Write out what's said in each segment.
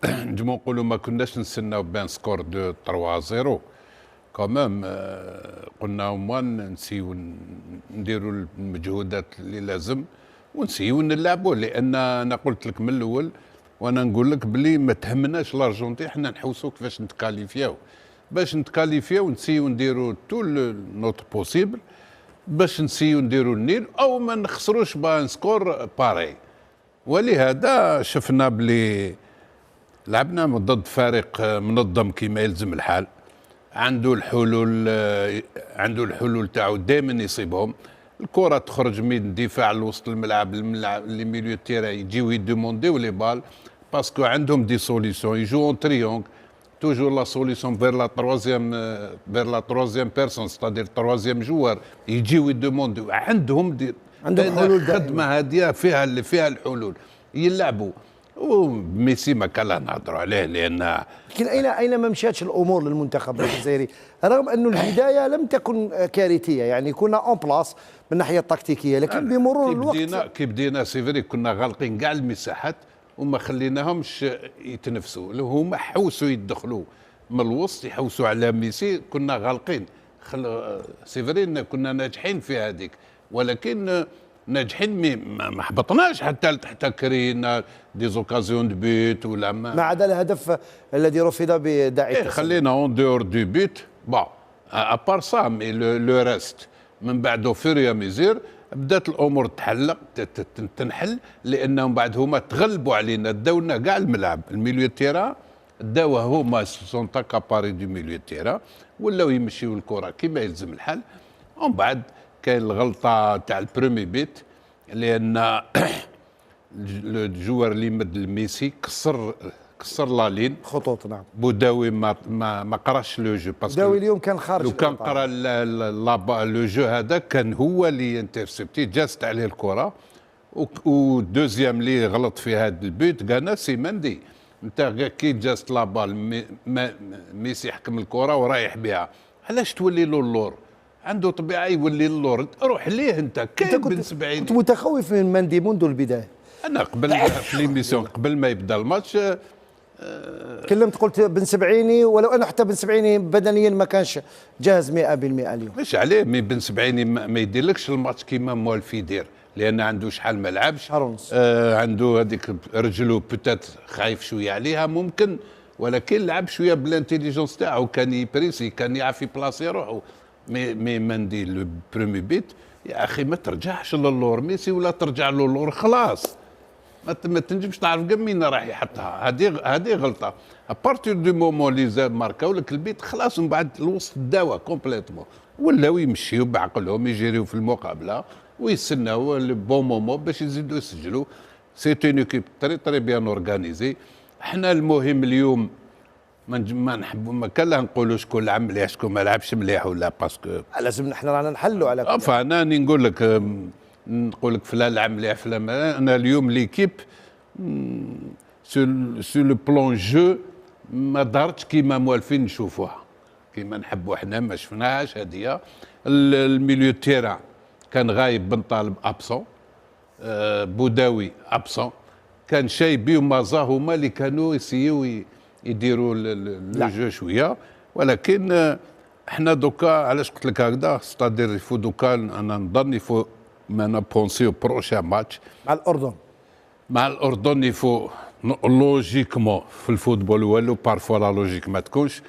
نجمو نقولوا ما كناش نستناو بان سكور دو 3-0 كومام. قلنا موان نسيو نديروا المجهودات اللي لازم ونسيو نلعبوا، لان انا قلت لك من الاول وانا نقول لك بلي ما تهمناش الارجنتين، حنا نحوسوا كيفاش نتكاليفياو، باش نتكاليفياو ونسيو نديروا تو نوت بوسيبل باش نسيو نديروا النيل او ما نخسروش بان سكور باري. ولهذا شفنا بلي لعبنا ضد فريق منظم كما يلزم الحال، عنده الحلول تاعو دائما يصيبهم. الكره تخرج من الدفاع لوسط الملعب، لي ميليو تيرا يجيو يدومونديو لي بال باسكو عندهم دي سوليسيون، يجوا اون تريونغ توجور لا سوليسيون فير لا تروازيام بيرسون ستادير تروازيام جوار، يجيو يدومونديو عندهم حلول. خدمه هاديه فيها الحلول يلعبوا. وميسي ما كان لا نهضروا عليه لان لكن اين ما مشاتش الامور للمنتخب الجزائري، رغم انه البدايه لم تكن كارثيه، يعني كنا اون بلاس من الناحيه التكتيكيه، لكن بمرور الوقت كي بدينا سيفري كنا غالقين كاع المساحات وما خليناهمش يتنفسوا، هما حوسوا يدخلوا من الوسط يحوسوا على ميسي، كنا غالقين. سيفري كنا ناجحين في هذيك، ولكن ناجحين ما حبطناش حتى كرينا دي زوكازيون دو بيت ولا ما عدا الهدف الذي رفض بداعي خلينا اون دور دو بيت بون ابار سا مي لو ريست. من بعد فيريا ميزير بدات الامور تنحل، لانهم بعد هما تغلبوا علينا، داونا كاع الملعب الميليو تيرا داوه هما سون تاكاباري دو ميليو تيرا، ولاو يمشيو الكره كما يلزم الحال. ومن بعد كاين الغلطه تاع البرومي بيت، لان الجوار اللي مد الميسي كسر لا لين خطوط. نعم بوداوي ما قراش لو جو، باسكو بوداوي اليوم كان خارج، لو كان قرا لو جو هذا كان هو اللي انترسبتي جازت عليه الكره. ودوزيام اللي غلط في هذا البيت قالنا سي مندي، انت كي جازت لا بال ميسي حكم الكره ورايح بها، علاش تولي له اللور؟ عنده طبيعه يولي اللور، روح ليه انت. كاين بن سبعين كنت متخوف من مندي منذ البدايه. انا قبل في ليميسيون قبل ما يبدا الماتش كلمت قلت بن سبعيني، ولو انه حتى بن سبعيني بدنيا ما كانش جاهز 100% اليوم. مش عليه مي بن سبعيني ما يديرلكش الماتش كيما موالفي يدير، لان عنده شحال ما لعبش. عنده هذيك رجلو بوتات خايف شويه عليها ممكن، ولكن لعب شويه بالانتيليجونس تاعو، كان يبريسي، كان يعرف يبلاصي روحه. مي مندي لو برومي بيت يا اخي ما ترجعش للور ميسي ولا ترجع له اللور، خلاص ما تنجمش تعرف كم مين راح يحطها. هذه غلطه. ابارتير دو مومون اللي زاد ماركاو لك البيت خلاص، من بعد الوسط داوا كومبليتمون، ولاو يمشيو بعقلهم يجريو في المقابله ويستناو البون مومون باش يزيدوا يسجلوا. سي اون ايكيب تري بيان اورغانيزي. احنا المهم اليوم ما نحبوا، ما كان لا نقولوا شكون لعب مليح شكون ما لعبش مليح، ولا باسكو لازم احنا رانا نحلوا على كل. فانا نقول لك فلان لعب مليح فلان ما. انا اليوم ليكيب سو لو بلون جو ما دارتش كيما موالفين نشوفوها، كيما نحبوا احنا ما شفناهاش. هذه الميليو تيرا كان غايب بن طالب ابسون، بوداوي ابسون، كان شايبي ومازا هما اللي كانوا يسيو يديروا لو جو شويه. ولكن احنا دوكا علاش قلت لك هكذا، ستادير يفو دوكا انا نظن يفو ما بونسيو بروشان ماتش مع الاردن يفو لوجيكمون في الفوتبول والو بارفوا لا لوجيك ما تكونش.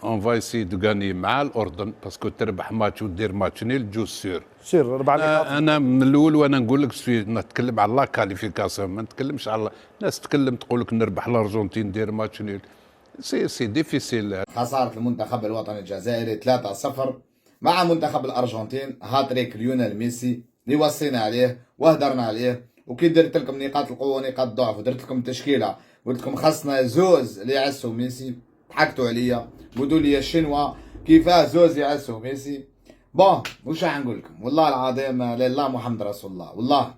اون فا سي دو غاني مع الاردن باسكو تربح ماتش ودير ماتش نيل جو سير 4 نقاط. انا من الاول وانا نقول لك نتكلم على لا كاليفيكاسيون، ما نتكلمش على الناس تكلم تقول لك نربح الارجنتين ندير ماتش نيل، سي ديفيسيل. خسارة المنتخب الوطني الجزائري 3-0 مع منتخب الارجنتين، هاتريك ليونيل ميسي اللي وصينا عليه وهدرنا عليه. وكي درت لكم نقاط القوه ونقاط الضعف ودرت لكم التشكيله، قلت لكم خاصنا زوز اللي يعسوا ميسي، ضحكتوا عليا قولوا لي الشنوا كيفاه زوز يعسوا ميسي. بون واش راح نقول لكم، والله العظيم لله محمد رسول الله. والله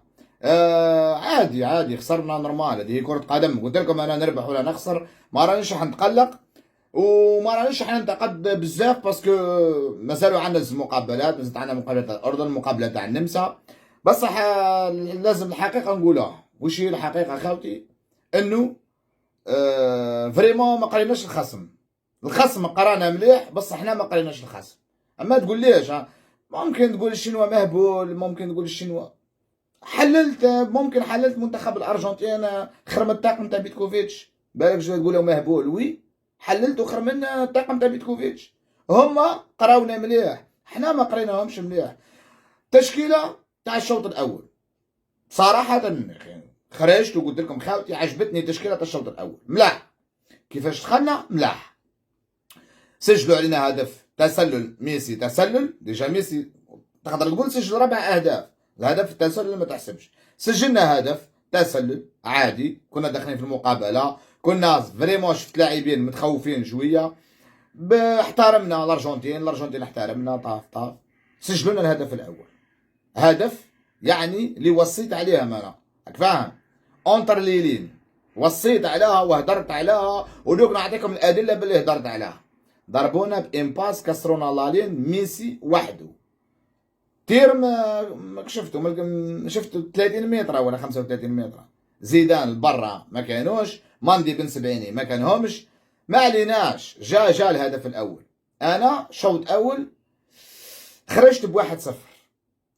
عادي خسرنا نورمال، هذه كرة قدم. قلت لكم انا نربح ولا نخسر ما رانيش راح نتقلق وما رانيش راح ننتقد بزاف، باسكو مازالوا عندنا مقابلات، مازالت عندنا مقابلة الاردن، مقابلة تاع النمسا. بصح لازم الحقيقة نقولها. وش هي الحقيقة خاوتي؟ انه فريمون ما قريناش الخصم قرانا مليح بصح حنا ما قريناش الخصم. اما تقول ليش ممكن تقول الشنوا مهبول، ممكن تقول الشنوا حللت، ممكن حللت منتخب الارجنتين خرم الطاقم تاع بيتكوفيتش، بالك شنو تقولوا مهبول؟ وي حللت وخرم من الطاقم تاع بيتكوفيتش. هما قراونا مليح، حنا ما قريناهمش مليح. تشكيله تاع الشوط الاول صراحه خرجت وقلت لكم خاوتي عجبتني تشكيله الشوط الاول ملاح. كيفاش دخلنا ملاح، سجلوا علينا هدف تسلل ميسي، تسلل ديجا ميسي تقدر تقول سجل 4 اهداف، الهدف التسلل ما تحسبش. سجلنا هدف تسلل عادي، كنا داخلين في المقابله، كنا فريمون شفت لاعبين متخوفين شويه، احترمنا الارجنتين احترمنا طاف سجلوا لنا الهدف الاول. هدف يعني اللي وصيت عليها انا، راك فاهم؟ اونتر ليلين وصيت عليها وهدرت عليها، ودوك نعطيكم الادله باللي هدرت عليها. ضربونا بامباس كسرونا لالين ميسي وحده، تير ما شفتوا 30 متر ولا 35 متر. زيدان برا ما كانوش، ماندي بن سبعيني ما كانهمش، ما عليناش. جا الهدف الاول. انا شوط اول خرجت ب1-0.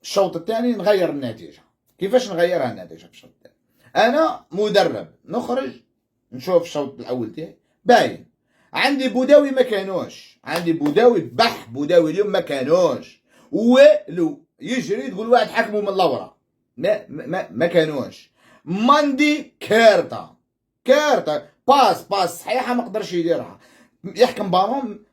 الشوط الثاني نغير النتيجه. كيفاش نغيرها النتيجه في الشوط الثاني؟ انا مدرب نخرج نشوف الشوط الاول تاعي باين عندي بوداوي ما كانوش، عندي بوداوي بوداوي اليوم ما كانوش والو، يجري تقول واحد حكمه من اللورا ما كانوش. ماندي كارتا باس صحيحه ما قدرش يديرها، يحكم بالون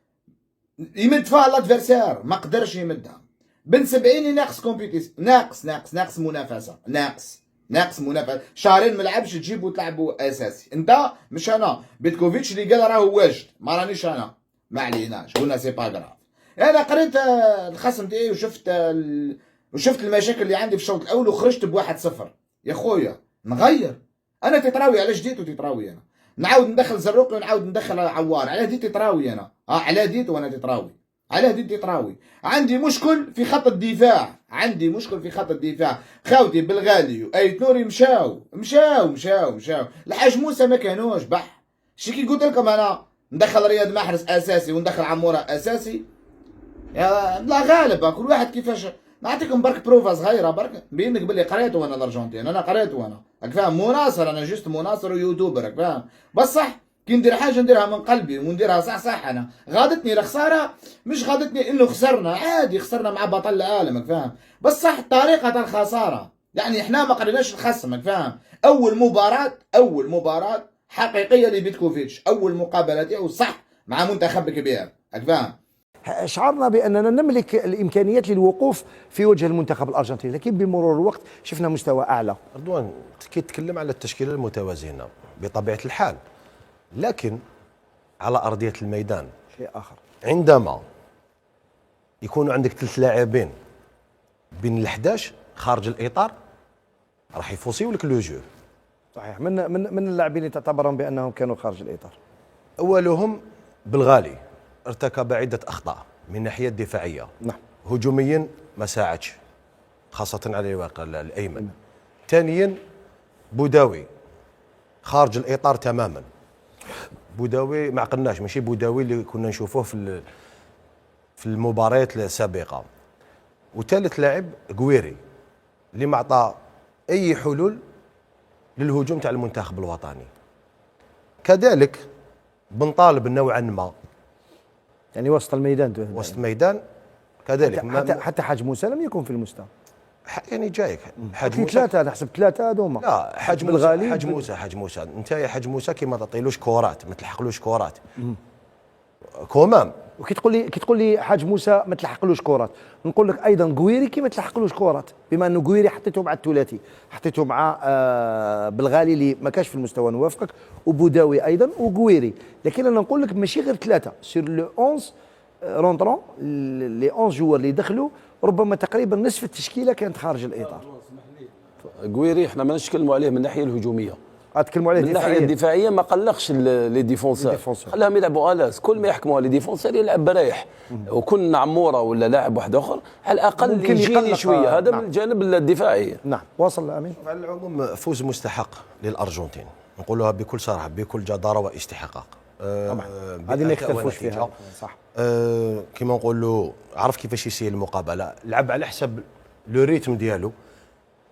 يمد فيها الادفيرسير ما قدرش يمدها. بن سبعيني ناقص كومبيتيس، ناقص منافسه، ناقص منافسه. شهرين ما لعبش تجيبو تلعبوا اساسي. انت مش انا بيتكوفيتش اللي قال راهو واجد، ما رانيش انا، ما عليناش، قلنا سي با غراف. انا قريت الخصم تاعي وشفت المشاكل اللي عندي في الشوط الاول وخرجت ب1-0. يا خويا نغير، انا تتراوي على جديد وتتراوي انا نعاود ندخل زروقي ونعاود ندخل عوار، على دي تتراوي انا على ديت وانا تتراوي، على دي تتراوي. عندي مشكل في خط الدفاع، خاوتي بالغالي وايت نوري مشاو. الحاج موسى ما كانوش شكي قلت لكم انا ندخل رياض محرز اساسي وندخل عموره اساسي. يا لا غالب كل واحد كيفاش. نعطيكم برك بروفا صغيره برك بينك باللي قريته انا الارجنتين، انا قريته انا، راك فاهم؟ مناصر، انا جست مناصر ويوتيوبر، راك فاهم؟ بصح كي ندير حاجه نديرها من قلبي ونديرها صح. انا غادتني الخساره، مش غادتني انه خسرنا، عادي خسرنا مع بطل العالم، راك فاهم؟ بصح طريقه الخساره يعني احنا ما قريناش الخصم، راك فاهم؟ اول مباراه حقيقيه لبيتكوفيتش، اول مقابله تاعو صح مع منتخب كبير، راك فاهم؟ شعرنا بأننا نملك الإمكانيات للوقوف في وجه المنتخب الأرجنتيني، لكن بمرور الوقت شفنا مستوى أعلى. رضوان كي تتكلم على التشكيلة المتوازنة بطبيعة الحال، لكن على أرضية الميدان شيء آخر. عندما يكون عندك 3 لاعبين بين ال11 خارج الإطار راح يفوسيو لك لو جو. صحيح، من اللاعبين اللي تعتبرهم بأنهم كانوا خارج الإطار. أولهم بالغالي ارتكب عدة أخطاء من الناحية الدفاعية. نعم. هجوميا ما ساعدش خاصة على الواقع الأيمن. ثانيا بوداوي خارج الإطار تماما. بوداوي ما عقلناش، ماشي بوداوي اللي كنا نشوفوه في المباريات السابقة. وثالث لاعب غويري اللي ما عطى أي حلول للهجوم تاع المنتخب الوطني. كذلك بنطالب نوعا ما يعني وسط الميدان كذلك حتى حاج موسى لم يكن في المستوى، يعني جايك حاج موسى 3 نحسب 3 هذوما. لا حاج موسى انت يا حاج موسى كي ما تعطيلوش كورات، ما تلحقلوش كورات كومام. وكي تقول لي حاج موسى ما تلحقلوش كورات، نقول لك ايضا غويري كي ما تلحقلوش كورات، بما انه غويري حطيته مع الثلاثي، حطيته مع بالغالي اللي ما كانش في المستوى، نوافقك، وبوداوي ايضا وغويري. لكن انا نقول لك ماشي غير 3 سير لو 11 رونترون، لي 11 جوار اللي دخلوا ربما تقريبا نصف التشكيله كانت خارج الاطار. غويري احنا ما نتكلموا عليه من الناحيه الهجوميه، اتكلموا عليه من الناحيه الدفاعيه ما قلقش لي ديفونسور، خلاهم يلعبوا الاس، كل ما يحكموا على ديفونسور يلعب بريح. وكن عموره ولا لاعب واحد اخر على الاقل يجيني شويه، هذا من الجانب الدفاعي. نعم، واصل امين. على العموم فوز مستحق للارجنتين. نقولها بكل صراحه بكل جداره واستحقاق. طبعا هذه ما يختلفوش فيها صح. كيما نقولوا عرف كيفاش يسير المقابله، لعب على حسب لو ريتم ديالو،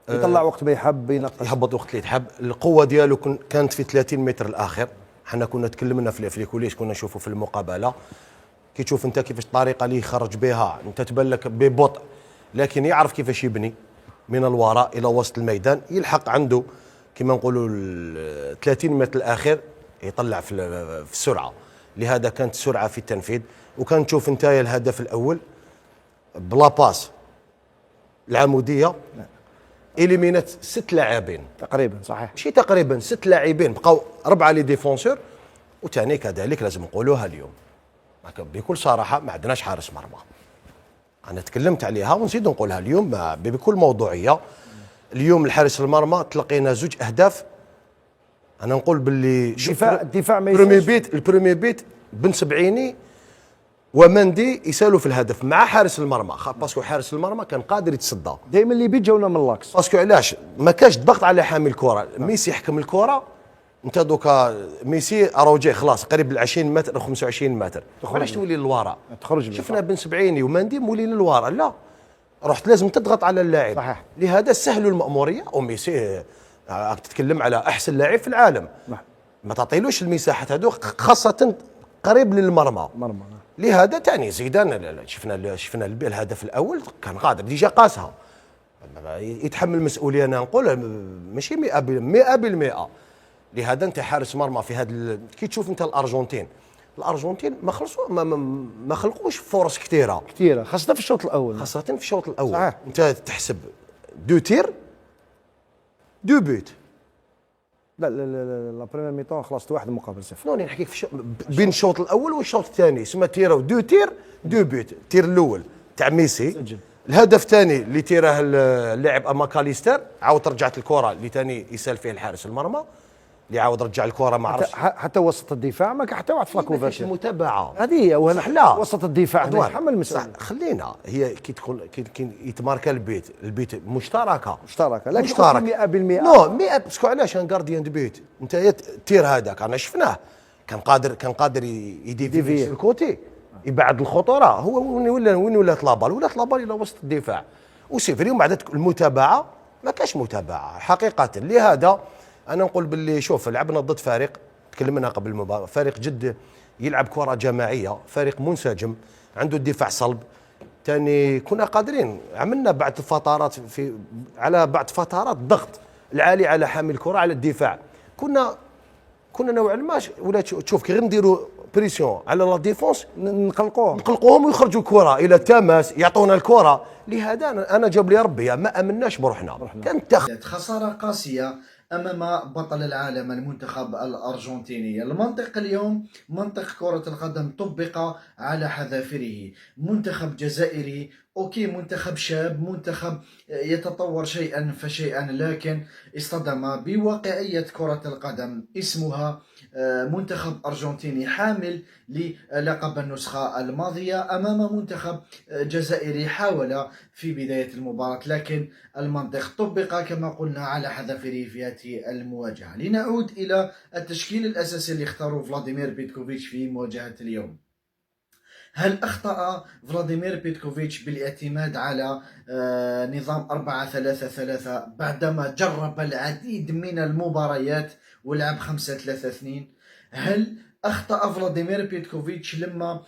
يطلع وقت ما يحب، ينقص يهبط وقت اللي تحب. القوه ديالو كانت في 30 متر الاخر. حنا كنا تكلمنا في الكوليس، كنا نشوفوا في المقابله كي تشوف انت كيفاش الطريقه اللي يخرج بها، انت تبان لك ببطء لكن يعرف كيفاش يبني من الوراء الى وسط الميدان، يلحق عنده كما نقولوا 30 متر الاخر يطلع في السرعه. لهذا كانت السرعه في التنفيذ. وكان تشوف انت الهدف الاول بلا باس العموديه اليمينات 6 لاعبين تقريبا صحيح، ماشي تقريبا 6 لاعبين، بقاو 4 لي ديفونسور. وثاني كذلك لازم نقولوها اليوم بكل صراحه ما عندناش حارس مرمى. انا تكلمت عليها ونزيد نقولها اليوم بكل موضوعيه. اليوم الحارس المرمى تلقينا 2 أهداف. انا نقول باللي الدفاع ما البرومي بيت بن سبعيني ومندي يسالوا في الهدف مع حارس المرمى، باسكو حارس المرمى كان قادر يتصدى. دائما اللي بيت جاونا من اللاكس، باسكو علاش ما كاش الضغط على حامل الكره. ميسي يحكم الكره، انت دوكا ميسي راهو جاي خلاص قريب ل 20 متر او 25 متر، علاش تولي للوراء؟ شفنا بن سبعيني ومندي مولين للوراء، لا رحت لازم تضغط على اللاعب. صحيح. لهذا سهلوا المأموريه. وميسي تتكلم على احسن لاعب في العالم، ما تعطيلوش المساحات هذوك خاصه قريب للمرمى. لهذا ثاني زيدان شفنا الهدف الاول كان قادر ديجا قاسها، يتحمل المسؤوليه. انا نقول ماشي 100%. لهذا انت حارس مرمى في هذا كي تشوف انت الارجنتين ما خلقوش فرص كثيره خاصه في الشوط الاول. صحيح. انت تحسب 2 تير 2 بوت. لا لا بريمير ميطون خلصت 1 مقابل 0. نوني نحكيك بين الشوط الاول والشوط الثاني سما تيرو 2 تير 2 بوت. التير الاول تاع ميسي سجل. الهدف الثاني اللي تيراه اللاعب ماكاليستر، عاود رجعت الكره اللي ثاني يسال فيه الحارس المرمى اللي عاود رجع الكره ما عرفش حتى وسط الدفاع ما كان حتى واحد فلاكوفيتش. المتابعه هذه هي وهنا وسط الدفاع يتحمل المسؤوليه. خلينا هي كي تكون كي يتماركا البيت مشتركه لكن 100%. نو 100 باسكو علاش ان غارديان دو بيت انت التير هذاك انا شفناه كان قادر يديفي في الكوتي يبعد الخطوره. هو وين ولات لابال الى وسط الدفاع وسيفري. ومن بعد المتابعه ما كاش متابعه حقيقه. لهذا انا نقول باللي شوف لعبنا ضد فريق تكلمنا قبل المباراه، فريق جد يلعب كره جماعيه، فريق منسجم عنده الدفاع صلب. ثاني كنا قادرين عملنا بعد فترات على بعد فترات ضغط العالي على حامل الكره على الدفاع. كنا نوعا ما ولا تشوف كي غير نديروا بريسيون على لا ديفونس نقلقوهم ويخرجوا الكره الى التماس يعطونا الكره. لهذا انا جاب لي ربي ما امناش بروحنا. كانت خساره قاسيه أمام بطل العالم المنتخب الأرجنتيني. المنطق اليوم منطق كرة القدم طبق على حذافيره. منتخب جزائري أوكي، منتخب شاب، منتخب يتطور شيئا فشيئا، لكن اصطدم بواقعية كرة القدم اسمها منتخب أرجنتيني حامل للقب النسخة الماضية أمام منتخب جزائري حاول في بداية المباراة، لكن المنطق طبق كما قلنا على حذافيره في هذه المواجهة. لنعود إلى التشكيل الأساسي اللي اختاره فلاديمير بيتكوفيتش في مواجهة اليوم. هل أخطأ فلاديمير بيتكوفيتش بالاعتماد على نظام 4-3-3 بعدما جرب العديد من المباريات ولعب 5-3-2؟ هل أخطأ فلاديمير بيتكوفيتش لما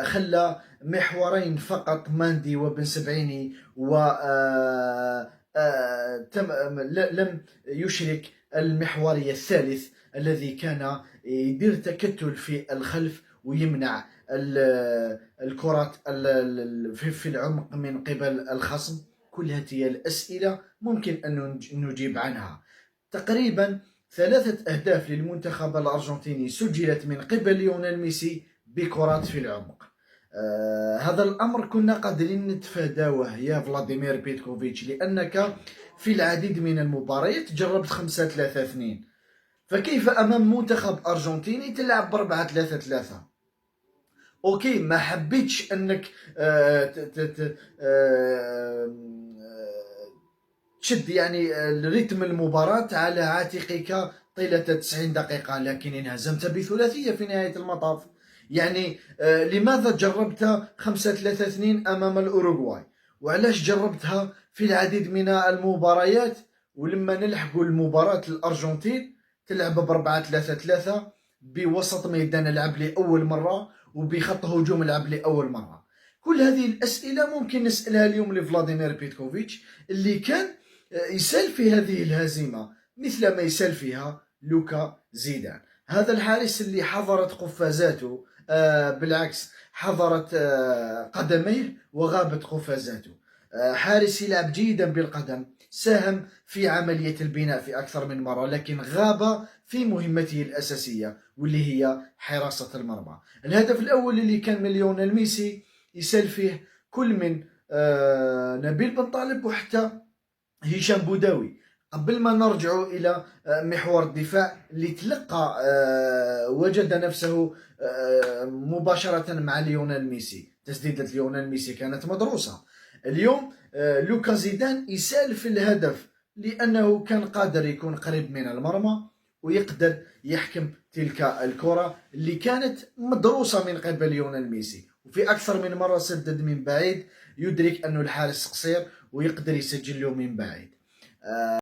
خلى محورين فقط ماندي وبن سبعيني لم يشرك المحوري الثالث الذي كان يدير تكتل في الخلف ويمنع الكرات في العمق من قبل الخصم؟ كل هذه الأسئلة ممكن أن نجيب عنها. تقريبا 3 أهداف للمنتخب الأرجنتيني سجلت من قبل ليونيل ميسي بكرات في العمق. هذا الأمر كنا قادرين نتفاداوه يا فلاديمير بيتكوفيتش، لأنك في العديد من المباريات جربت 5-3-2، فكيف أمام منتخب أرجنتيني تلعب ب4-3-3؟ اوكي، ما حبيتش انك تشد يعني الريتم المباراة على عاتقك طيلة 90 دقيقة، لكن انهزمت بثلاثية في نهاية المطاف. يعني لماذا جربت 5-3-2 أمام الأوروغواي؟ وعلاش جربتها في العديد من المباريات؟ ولما نلحقوا المباراة الأرجنتين تلعب ب4-3-3 بوسط ميدان العب لأول مرة وبخط هجوم العب لأول مرة. كل هذه الأسئلة ممكن نسألها اليوم لفلاديمير بيتكوفيتش اللي كان يسال في هذه الهزيمة مثل ما يسال فيها لوكا زيدان. هذا الحارس اللي حضرت قفازاته، بالعكس حضرت قدميه وغابت قفازاته. حارس يلعب جيدا بالقدم، ساهم في عملية البناء في أكثر من مرة، لكن غاب في مهمته الأساسية واللي هي حراسة المرمى. الهدف الأول اللي كان من ليونيل ميسي يسال فيه كل من نبيل بن طالب وحتى هشام بوداوي. قبل ما نرجع إلى محور الدفاع اللي تلقى وجد نفسه مباشرة مع ليونيل ميسي، تسديدة ليونيل ميسي كانت مدروسة. اليوم لوكا زيدان يسال في الهدف لأنه كان قادر يكون قريب من المرمى ويقدر يحكم تلك الكرة اللي كانت مدروسة من قبل ليونيل ميسي، وفي أكثر من مرة سدد من بعيد، يدرك أنه الحارس قصير ويقدر يسجل له من بعيد.